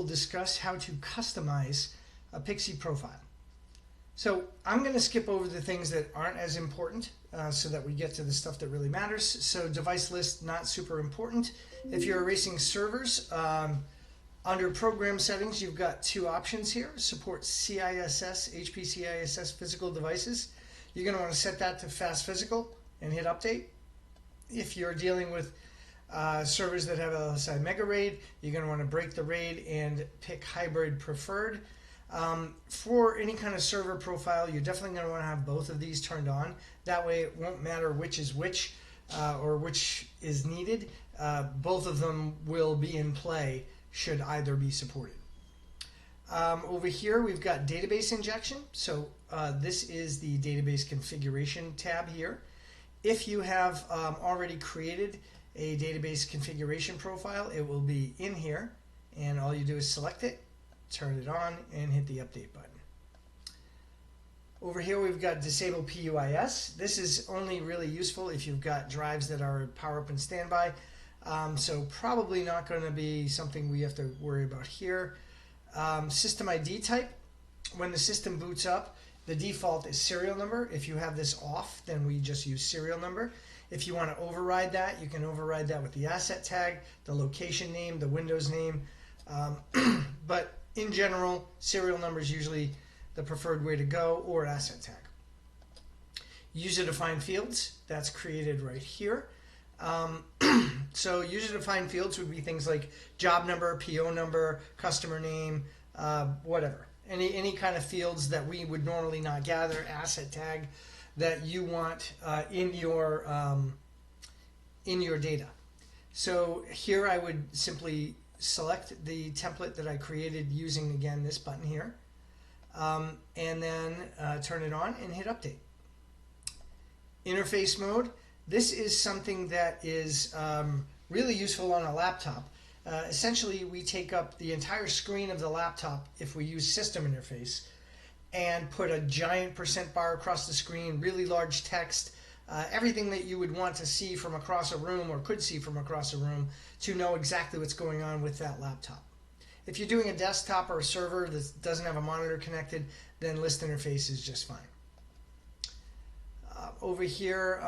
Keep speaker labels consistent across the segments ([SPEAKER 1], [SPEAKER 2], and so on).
[SPEAKER 1] discuss how to customize a PXE profile. So I'm going to skip over the things that aren't as important so that we get to the stuff that really matters. So device list, not super important. If you're erasing servers, under program settings, you've got two options here. Support CISS, HP CISS physical devices. You're going to want to set that to fast physical and hit update. If you're dealing with servers that have LSI mega RAID, you're going to want to break the RAID and pick hybrid preferred. For any kind of server profile, you're definitely going to want to have both of these turned on. That way it won't matter which is which or which is needed. Both of them will be in play should either be supported. Over here we've got database injection. So this is the database configuration tab here. If you have already created a database configuration profile, it will be in here, and all you do is select it, turn it on, and hit the update button. Over here we've got disable PUIS. This is only really useful if you've got drives that are power up and standby. So probably not going to be something we have to worry about here. System ID type. When the system boots up, the default is serial number. If you have this off, then we just use serial number. If you want to override that, you can override that with the asset tag, the location name, the Windows name. But in general, serial number is usually the preferred way to go, or asset tag. User-defined fields, that's created right here. So user-defined fields would be things like job number, PO number, customer name, whatever. Any kind of fields that we would normally not gather, asset tag that you want in your data. So here I would simply select the template that I created using, again, this button here, and then turn it on and hit update. Interface mode. This is something that is really useful on a laptop. Essentially, we take up the entire screen of the laptop if we use system interface and put a giant % across the screen, really large text, everything that you would want to see from across a room or could see from across a room to know exactly what's going on with that laptop. If you're doing a desktop or a server that doesn't have a monitor connected, then list interface is just fine. Over here,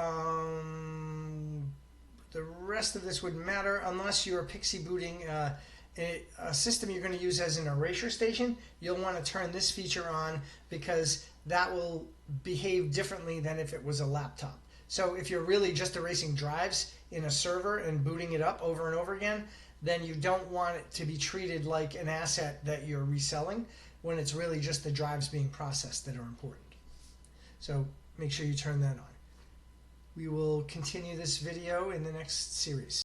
[SPEAKER 1] the rest of this wouldn't matter unless you're PXE booting a system you're going to use as an erasure station. You'll want to turn this feature on because that will behave differently than if it was a laptop. So if you're really just erasing drives in a server and booting it up over and over again, then you don't want it to be treated like an asset that you're reselling when it's really just the drives being processed that are important. So make sure you turn that on. We will continue this video in the next series.